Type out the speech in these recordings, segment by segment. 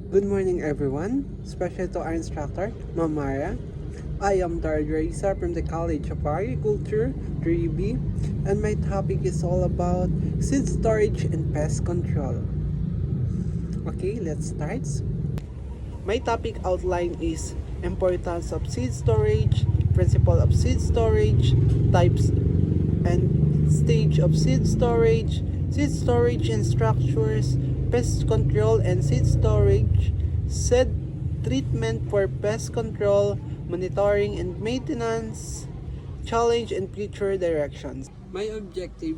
Good morning everyone, special to our instructor, Ma'am Mara. I am Darj Raisa from the College of Agriculture, 3B, and my topic is all about seed storage and pest control. Okay, let's start. My topic outline is importance of seed storage, principle of seed storage, types and stage of seed storage and structures, pest control and seed storage, seed treatment for pest control, monitoring and maintenance, challenge and future directions. My objective,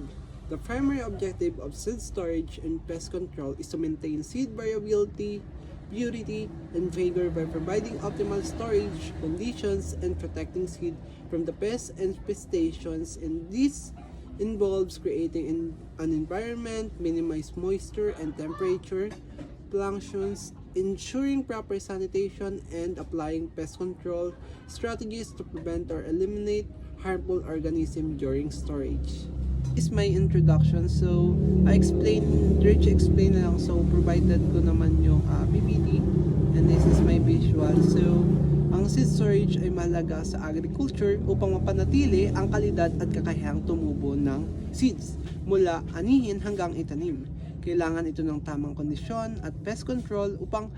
the primary objective of seed storage and pest control is to maintain seed variability, purity, and vigor by providing optimal storage conditions and protecting seed from the pests and infestations, and this involves creating an environment, minimize moisture and temperature fluctuations, ensuring proper sanitation, and applying pest control strategies to prevent or eliminate harmful organisms during storage. This is my introduction. So, explain na lang. So, provided ko naman yung PPT, and this is my visual. So, ang seed storage ay mahalaga sa agriculture upang mapanatili ang kalidad at kakayahang tumubo ng seeds mula anihin hanggang itanim. Kailangan ito ng tamang kondisyon at pest control upang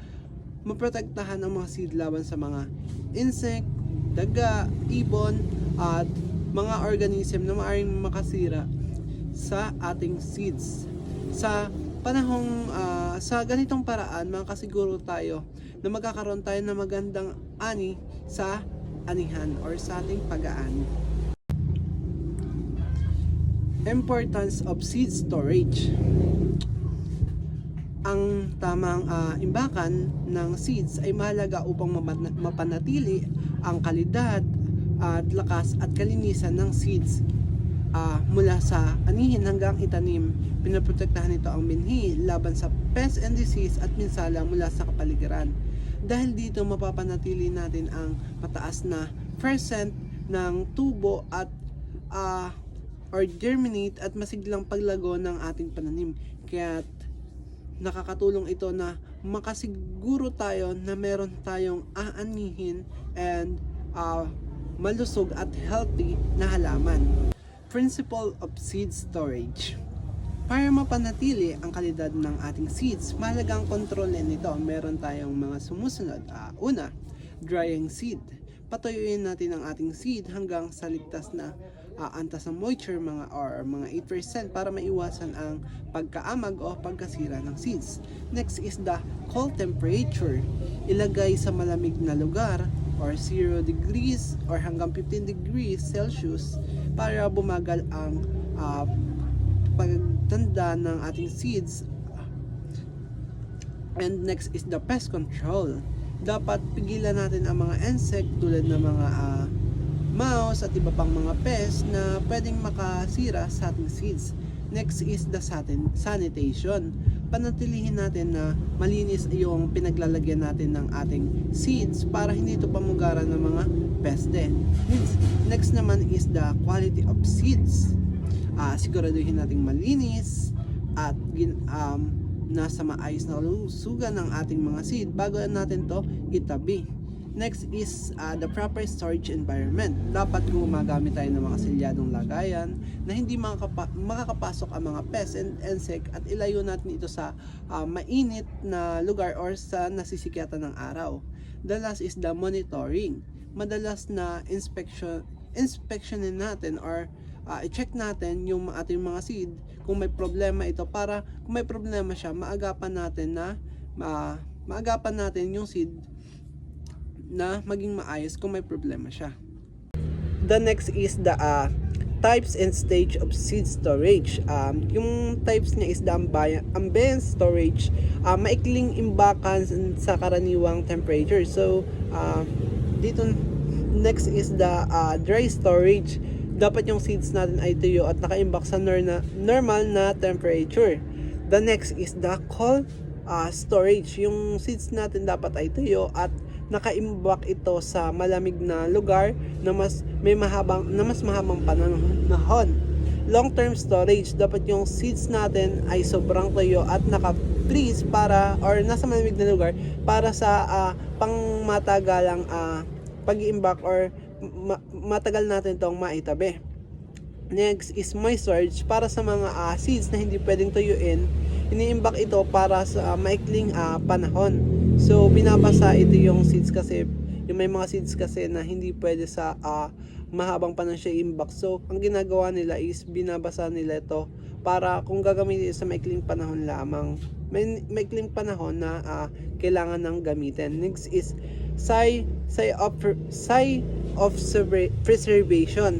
maprotektahan ang mga seed laban sa mga insect, daga, ibon, at mga organism na maaaring makasira sa ating seeds. Sa panahong sa ganitong paraan, makasiguro tayo na magkakaroon tayo ng magandang ani sa anihan or sa ating pag-aani. Importance of seed storage. Ang tamang imbakan ng seeds ay mahalaga upang mapanatili ang kalidad at lakas at kalinisan ng seeds mula sa anihin hanggang itanim. Pinaprotektahan nito ang binhi laban sa pest and disease at minsala mula sa kapaligiran. Dahil dito mapapanatili natin ang mataas na percent ng tubo at or germinate at masiglang paglago ng ating pananim. Kaya nakakatulong ito na makasiguro tayo na meron tayong aanihin and malusog at healthy na halaman. Principle of seed storage. Para mapanatili ang kalidad ng ating seeds, mahalagang kontrolin nito. Meron tayong mga sumusunod. Una, drying seed. Patuyuin natin ang ating seed hanggang sa ligtas na antas ng moisture mga 8% para maiwasan ang pagkaamag o pagkasira ng seeds. Next is the cold temperature. Ilagay sa malamig na lugar or 0 degrees or hanggang 15 degrees Celsius para bumagal ang pagtanda ng ating seeds. And next is the pest control. Dapat pigilan natin ang mga insect tulad ng mga mouse at iba pang mga pest na pwedeng makasira sa ating seeds. Next is the sanitation. Panatilihin natin na malinis yung pinaglalagyan natin ng ating seeds para hindi ito pamugaran ng mga peste. Next naman is the quality of seeds. Siguraduhin nating malinis at nasa maayos na lusugan ng ating mga seed bago natin to itabi. Next is the proper storage environment. Dapat gumagamit tayo ng mga selyadong lagayan na hindi makakapasok ang mga pests and insect at ilayo natin ito sa mainit na lugar or sa nasisikyatan ng araw. The last is the monitoring. Madalas na inspectionin natin or i-check natin yung ating mga seed kung may problema ito para kung may problema siya maagapan natin yung seed na maging maayos kung may problema siya. The next is the types and stage of seed storage. Yung types niya is the ambient storage, maikling imbakan sa karaniwang temperature. So dito next is the dry storage. Dapat yung seeds natin ay tuyo at nakaimbak sa normal na temperature. The next is the cold storage. Yung seeds natin dapat ay tuyo at nakaimbak ito sa malamig na lugar na mas mahabang panahon. Long-term storage, dapat yung seeds natin ay sobrang tuyo at trees para or nasa malamig na lugar para sa pangmatagalang pag-iimbak or matagal natin tong maitabi. Next is moist storage para sa mga seeds na hindi pwedeng tuyuin. Iniimbak ito para sa maikling panahon. So binabasa ito yung seeds kasi yung may mga seeds kasi na hindi pwede sa mahabang panahon siya iimbak. So ang ginagawa nila is binabasa nila ito para kung gagamitin sa maikling panahon lamang. May maikling panahon na kailangan ng gamitin. Next is of preservation.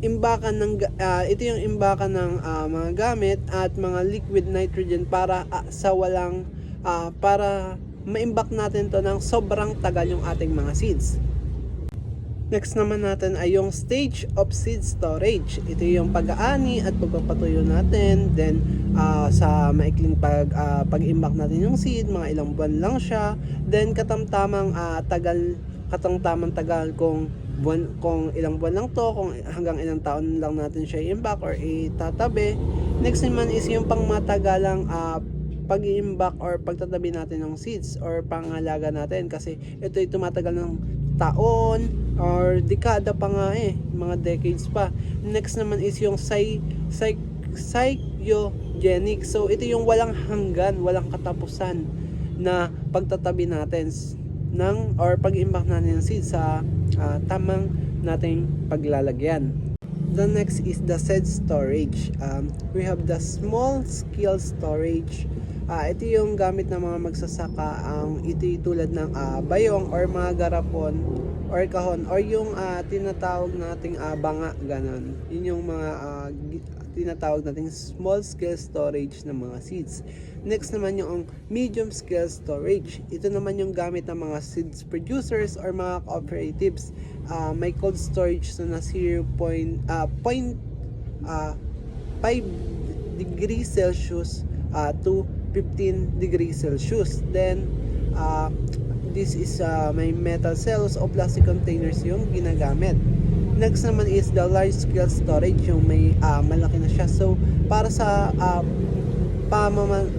Imbakan ng ito yung imbakan ng mga gamit at mga liquid nitrogen para sa walang para maimbak natin to ng sobrang tagal yung ating mga seeds. Next naman natin ay yung stage of seed storage. Ito yung pag-aani at pagpapatuyo natin. Then sa maikling pag-imbak natin yung seed, mga ilang buwan lang siya. Then katamtamang tagal kung ilang buwan lang to, kung hanggang ilang taon lang natin siya i-imbak or itatabi. Next naman is yung pangmatagalang pag-iimbak or pagtatabi natin ng seeds or pangalaga natin kasi ito ay tumatagal ng taon or dekada pa nga mga decades pa. Next naman is yung cyclogenic. So ito yung walang hanggan, walang katapusan na pagtatabi natin ng or pag-imbak natin ng seeds sa tamang nating paglalagyan. The next is the seed storage. We have the small scale storage. Ito yung gamit ng mga magsasaka. Ito tulad ng bayong or mga garapon or kahon or yung tinatawag nating banga, ganon. Yun yung mga tinatawag nating small scale storage ng mga seeds. Next naman yung medium scale storage. Ito naman yung gamit ng mga seeds producers or mga cooperatives. May cold storage na 0.5 degrees Celsius to 15 degrees Celsius. Then this is may metal cells o plastic containers yung ginagamit. Next naman is the large scale storage, yung may malaki na siya. So para sa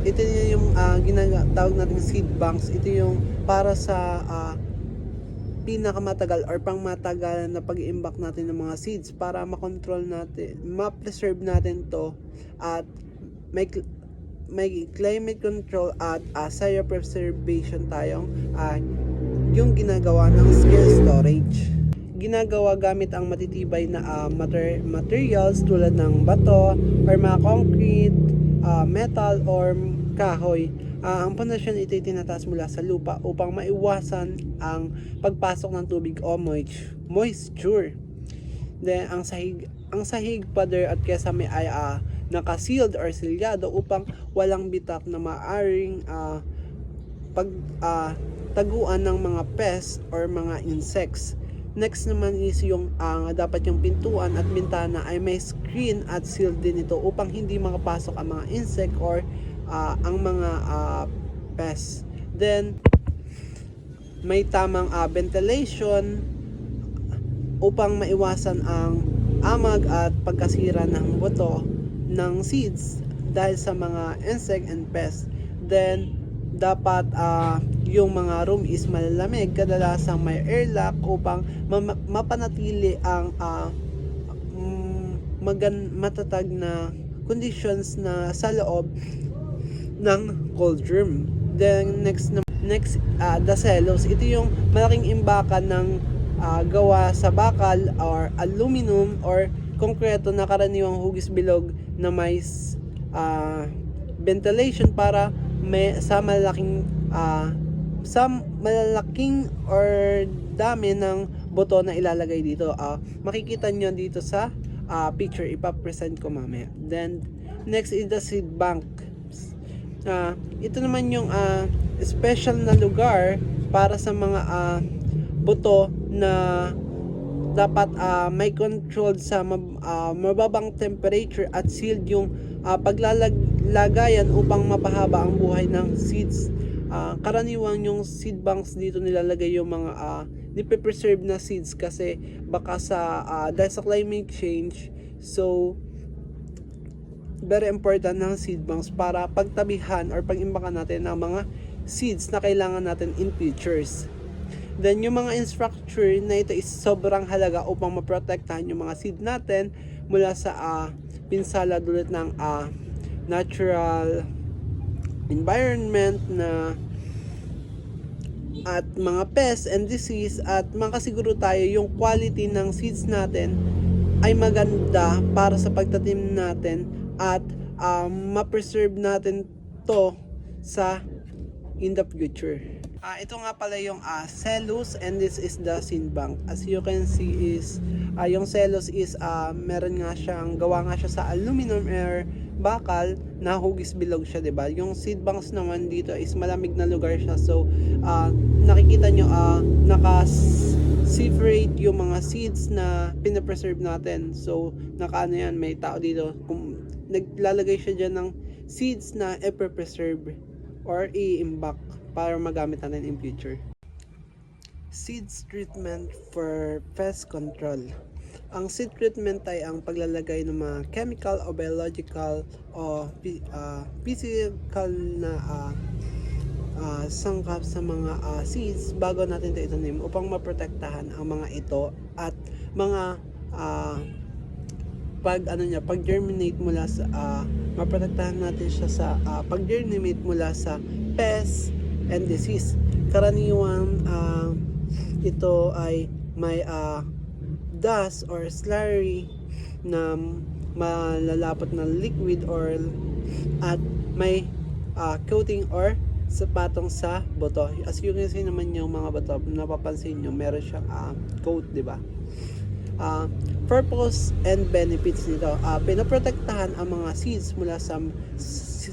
ito yung ginatawag nating seed banks. Ito yung para sa pinakamatagal or pangmatagalan na pag-iimbak natin ng mga seeds para makontrol natin, ma-preserve natin to at may climate control at cryopreservation tayong yung ginagawa ng scale storage. Ginagawa gamit ang matitibay na materials tulad ng bato or mga concrete, metal or kahoy. Ang pundasyon ito ay tinataas mula sa lupa upang maiwasan ang pagpasok ng tubig o moisture. Then ang sahig, pader at kesame ay naka-sealed or silyado upang walang bitak na maaring taguan ng mga pests or mga insects. Next naman is yung dapat yung pintuan at bintana ay may screen at sealed din ito upang hindi makapasok ang mga insect or ang mga pests. Then may tamang ventilation upang maiwasan ang amag at pagkasira ng buto ng seeds dahil sa mga insect and pests. Then dapat yung mga room is malalamig, kadalasang may airlock upang mapanatili ang matatag na conditions na sa loob ng cold room. Then next the cellos. Ito yung malaking imbakan ng gawa sa bakal or aluminum or konkreto na karaniwang hugis bilog na may ventilation para sa malalaking or dami ng buto na ilalagay dito. Makikita nyo dito sa picture, ipapresent ko mamaya. Then next is the seed bank. Ito naman yung special na lugar para sa mga buto na dapat may controlled sa mababang temperature at sealed yung paglalagayan upang mapahaba ang buhay ng seeds. Karaniwang yung seed banks dito nilalagay yung mga nipe-preserve na seeds kasi baka dahil sa climate change, so very important ng seed banks para pagtabihan or pag-imbakan natin ng mga seeds na kailangan natin in futures. Then yung mga infrastructure na ito is sobrang halaga upang maprotektahan yung mga seed natin mula sa pinsala dulot ng natural environment na at mga pests and disease, at makasiguro tayo yung quality ng seeds natin ay maganda para sa pagtatim natin at ma-preserve natin to sa in the future. Ito nga pala yung cellus, and this is the seed bank. As you can see is yung cellus is meron nga siyang gawa nga siya sa aluminum or bakal na hugis bilog siya, 'di ba? Yung seed banks naman dito is malamig na lugar siya. So nakikita nyo naka-separate yung mga seeds na pinapreserve natin. So nakaano yan, may tao dito kung naglalagay siya dyan ng seeds na i-preserve or i-imbak para magamit natin in future. Seeds treatment for pest control. Ang seed treatment ay ang paglalagay ng mga chemical o biological o physical na sangkap sa mga seeds bago natin ito itanim upang maprotektahan ang mga ito at mga pag-germinate mula sa maprotektahan natin siya sa pag-germinate mula sa pests and disease. Karaniwan ito ay may dust or slurry na malalapot na liquid or at may coating or patong sa buto. As you can see naman yung mga buto, napapansin nyo meron siyang coat, di ba? Purpose and benefits nito. Pinoprotektahan ang mga seeds mula sa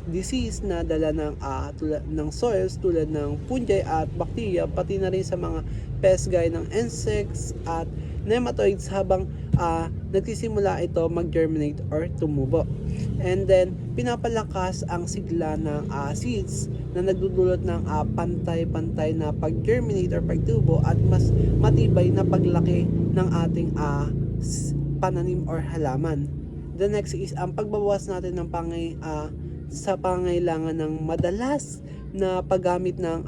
disease na dala tulad ng soils tulad ng fungi at bacteria, pati na rin sa mga pest gaya ng insects at nematoids habang nagsisimula ito mag-germinate or tumubo. And then pinapalakas ang sigla ng seeds na nagdudulot ng pantay-pantay na pag-germinate or pagtubo at mas matibay na paglaki ng ating pananim or halaman. The next is ang pagbabawas natin ng sa pangailangan ng madalas na paggamit ng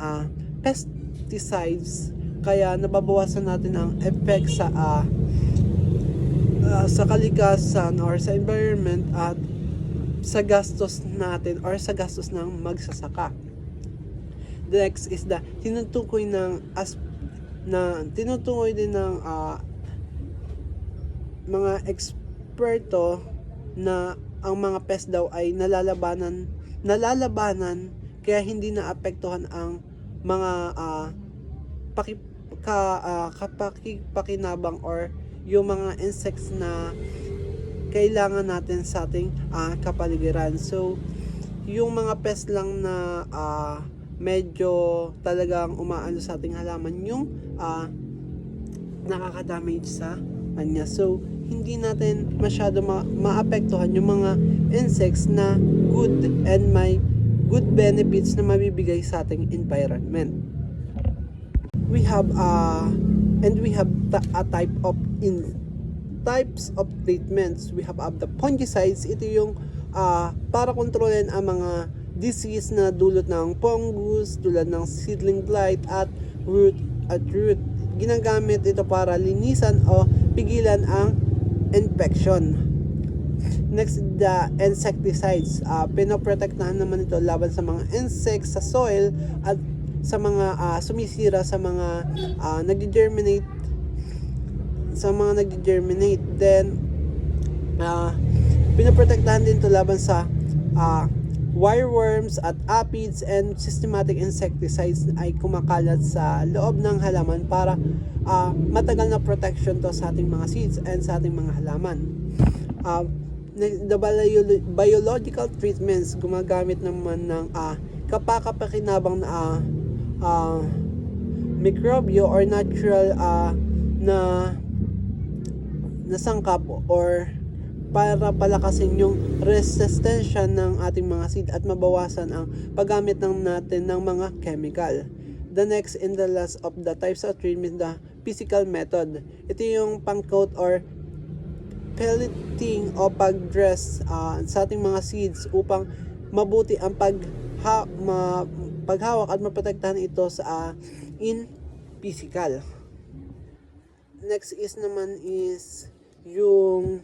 pesticides, kaya nababawasan natin ang effect sa kalikasan or sa environment at sa gastos natin or sa gastos ng magsasaka. The next is the tinutukoy din ng mga eksperto na ang mga pest daw ay nalalabanan kaya hindi naapektuhan ang mga pakinabang or yung mga insects na kailangan natin sa ating kapaligiran. So yung mga pest lang na medyo talagang umaano sa ating halaman yung nakaka-damage sa kanya. So hindi natin masyado maapektuhan yung mga insects na good and may good benefits na mabibigay sa ating environment. We have a types of treatments. We have the fungicides. Ito yung para kontrolin ang mga disease na dulot ng fungus tulad ng seedling blight at root. Ginagamit ito para linisan o pigilan ang infection. Next, the insecticides. Pinoprotektahan naman ito laban sa mga insects sa soil at sa mga sumisira sa mga nag-germinate. Then pinoprotektahan din ito laban sa wireworms at aphids, and systematic insecticides ay kumakalat sa loob ng halaman para matagal na protection to sa ating mga seeds and sa ating mga halaman. The biological treatments, gumagamit naman ng kapakapakinabang na mikrobyo or natural na sangkap or para palakasin yung resistensya ng ating mga seed at mabawasan ang paggamit natin ng mga chemical. The next and the last of the types of treatment, the physical method. Ito yung pang-coat or pelleting o pag-dress sa ating mga seeds upang mabuti ang paghawak at maprotektahan ito sa in physical. Next is naman is yung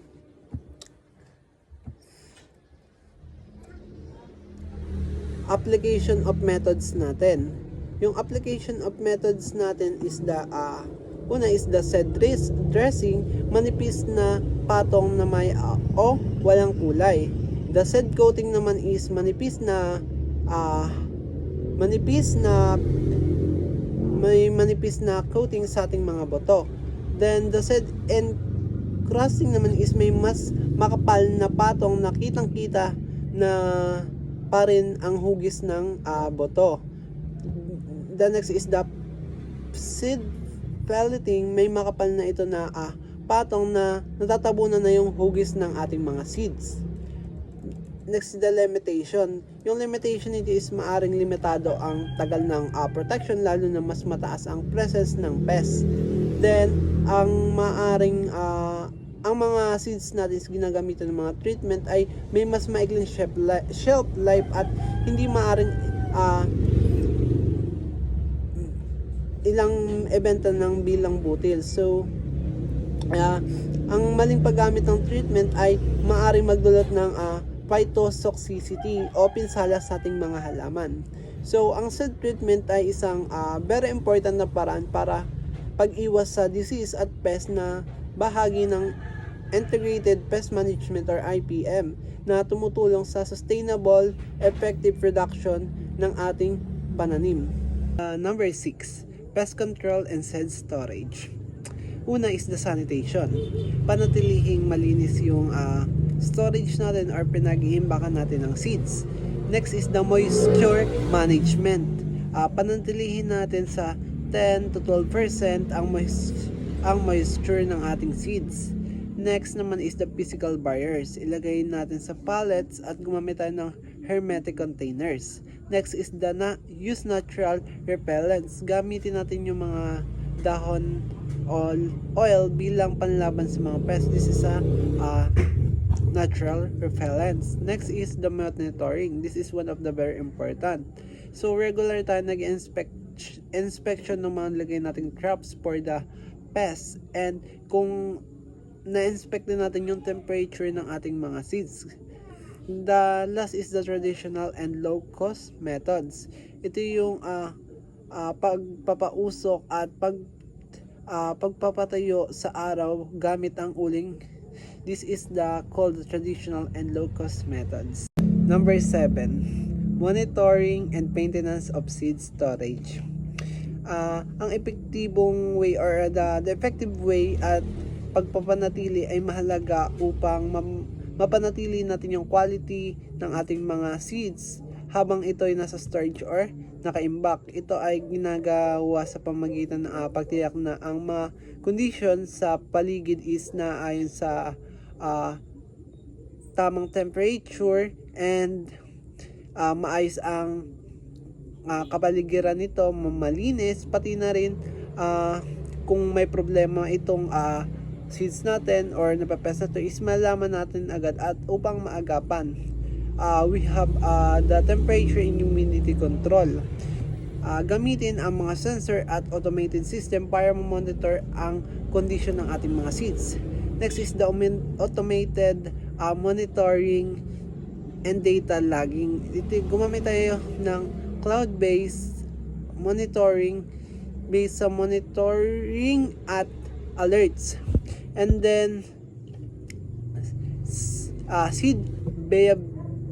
application of methods natin. Yung application of methods natin is una is the seed dressing, manipis na patong na may o walang kulay. The seed coating naman is manipis na may manipis na coating sa ating mga boto. Then the seed encrusting naman is may mas makapal na patong na kitang-kita na pa rin ang hugis ng boto. The next is the seed pelleting, may makapal na ito na patong na natatabunan na yung hugis ng ating mga seeds. Next is the limitation. Yung limitation nito is maaring limitado ang tagal ng protection, lalo na mas mataas ang presence ng pest. Then ang maaring ang mga seeds natin ginagamitan ng mga treatment ay may mas maikling shelf life at hindi maaring ilang ebenta ng bilang butil. So ang maling paggamit ng treatment ay maaring magdulot ng phytotoxicity o pinsala sa ating mga halaman. So ang seed treatment ay isang very important na paraan para pag-iwas sa disease at pest na bahagi ng Integrated Pest Management or IPM na tumutulong sa sustainable, effective production ng ating pananim. Number 6, pest control and seed storage. Una is the sanitation. Panatilihing malinis yung storage natin or pinag-iimbakan natin ng seeds. Next is the moisture management. Panatilihin natin sa 10 to 12% ang moisture ng ating seeds. Next naman is the physical barriers. Ilagay natin sa pallets at gumamit tayo ng hermetic containers. Next is the use natural repellents. Gamitin natin yung mga dahon oil bilang panlaban sa mga pests. This is a natural repellents. Next is the monitoring. This is one of the very important. So regular tayo inspection ng mga lagay nating traps for the pests, and kung na-inspect din natin yung temperature ng ating mga seeds. The last is the traditional and low cost methods. Ito yung pagpapausok at pagpapatayo sa araw gamit ang uling. This is called the traditional and low cost methods. Number 7, monitoring and maintenance of seed storage. Ang epektibong way or the effective way at pagpapanatili ay mahalaga upang mapanatili natin yung quality ng ating mga seeds habang ito ay nasa storage or nakaimbak. Ito ay ginagawa sa pamamagitan ng pagtiyak na ang mga conditions sa paligid is na ayon sa tamang temperature and maayos ang kapaligiran nito, malinis, pati na rin kung may problema itong seeds natin or napapest na to is malaman natin agad at upang maagapan. We have the temperature and humidity control. Gamitin ang mga sensor at automated system para monitor ang condition ng ating mga seeds. Next is the automated monitoring and data logging. Gumamit tayo ng cloud-based monitoring based sa monitoring at alerts. And then seed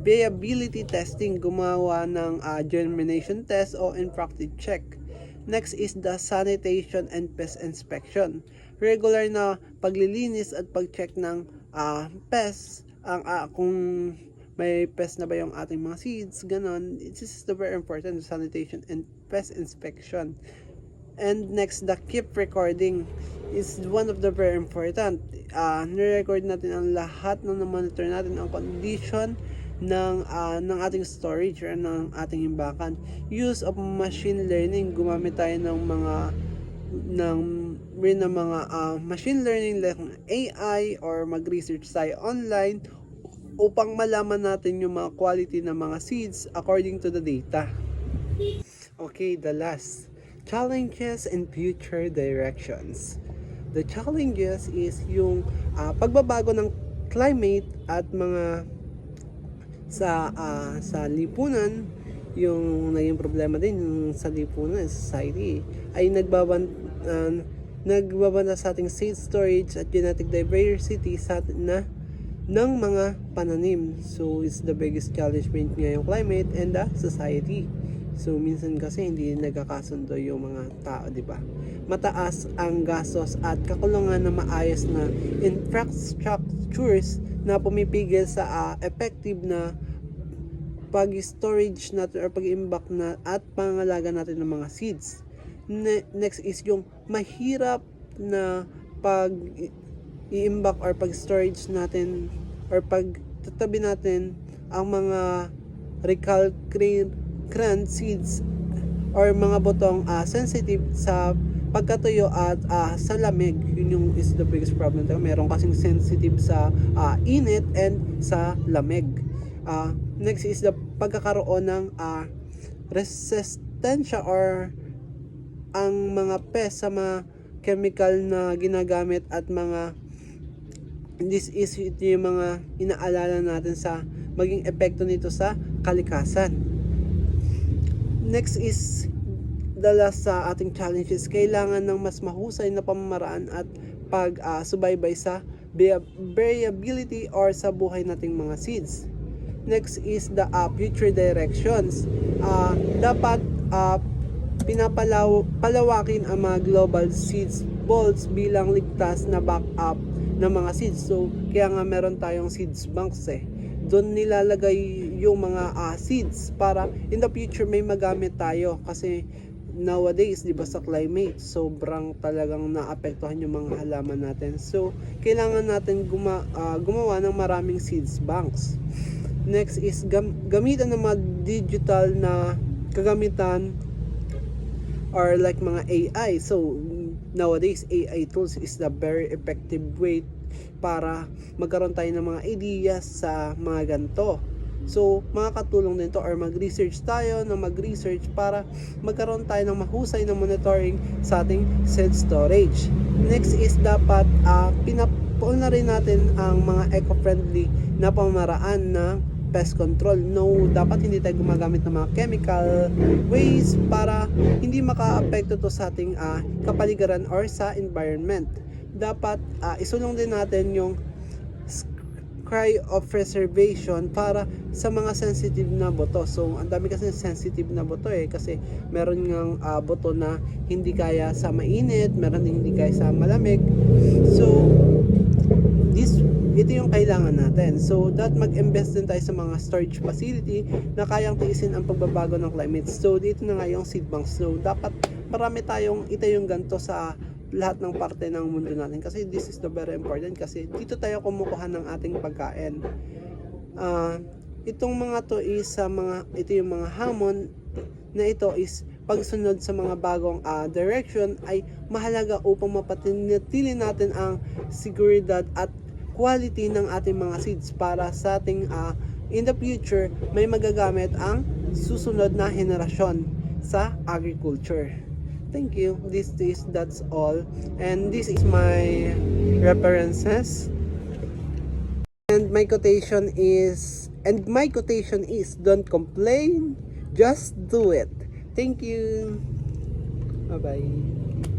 viability testing, gumawa ng germination test o infractive check. Next is the sanitation and pest inspection. Regular na paglilinis at pag-check ng pests, kung may pest na ba yung ating mga seeds, ganon. This is the very important, sanitation and pest inspection. And next, the keep recording is one of the very important. Nirecord natin ang lahat ng monitor natin ang condition ng ating storage or ng ating imbakan. Use of machine learning, gumamit tayo ng rin ng mga machine learning like AI or mag-research tayo online upang malaman natin yung mga quality ng mga seeds according to the data. Okay, the last. Challenges and future directions. The challenges is yung pagbabago ng climate at mga sa lipunan, yung naging problema din yung sa lipunan, society ay nagbabanta sa ating seed storage at genetic diversity sa ng mga pananim. So it's the biggest challenge ngayong climate and the society. So minsan kasi hindi nagkakasundo yung mga tao, di ba? Mataas ang gastos at kakulangan ng maayos na infrastructures na pumipigil sa effective na pag-storage natin or pag-imbak na at pangalaga natin ng mga seeds. Next is yung mahirap na pag-iimbak or pag-storage natin or pagtatabi natin ang mga recalcitrant seeds or mga botong sensitive sa pagkatuyo at sa lamig. Yun yung is the biggest problem. Meron kasing sensitive sa init and sa lamig. Next is the pagkakaroon ng resistensya or ang mga pest sa mga chemical na ginagamit at mga this is yung mga inaalala natin sa maging epekto nito sa kalikasan. Next is the last sa ating challenges. Kailangan ng mas mahusay na pamamaraan at pag-subaybay sa variability or sa buhay nating mga seeds. Next is the future directions. Dapat palawakin ang mga global seeds vaults bilang ligtas na backup ng mga seeds. So kaya nga meron tayong seeds banks doon nilalagay yung mga seeds para in the future may magamit tayo, kasi nowadays, di ba, sa climate sobrang talagang naapektuhan yung mga halaman natin. So kailangan natin gumawa ng maraming seeds banks. Next is gamitan ng mga digital na kagamitan or like mga AI. So nowadays AI tools is the very effective way para magkaroon tayo ng mga ideas sa mga ganito. So makakatulong din to or mag-research tayo na mag-research para magkaroon tayo ng mahusay na monitoring sa ating seed storage. Next is dapat pinapuol na rin natin ang mga eco-friendly na pamaraan na pest control. No, dapat hindi tayo gumagamit ng mga chemical waste para hindi maka-apekto to sa ating kapaligiran or sa environment. Dapat isulong din natin yung cry of preservation para sa mga sensitive na boto. So ang dami kasi sensitive na boto kasi meron ngang boto na hindi kaya sa mainit, meron din hindi kaya sa malamig. So ito yung kailangan natin. So that mag-invest din tayo sa mga storage facility na kayang tiisin ang pagbabago ng climate. So dito na nga yung seed banks. So dapat marami tayong itayong ganito sa lahat ng parte ng mundo natin, kasi this is the very important, kasi dito tayo kumukuha ng ating pagkain. Itong mga to is ito yung mga hamon na ito is pagsunod sa mga bagong direction ay mahalaga upang mapatinatili natin ang seguridad at quality ng ating mga seeds para sa ating in the future may magagamit ang susunod na henerasyon sa agriculture. Thank you. That's all. And this is my references. And my quotation is don't complain, just do it. Thank you. Bye-bye.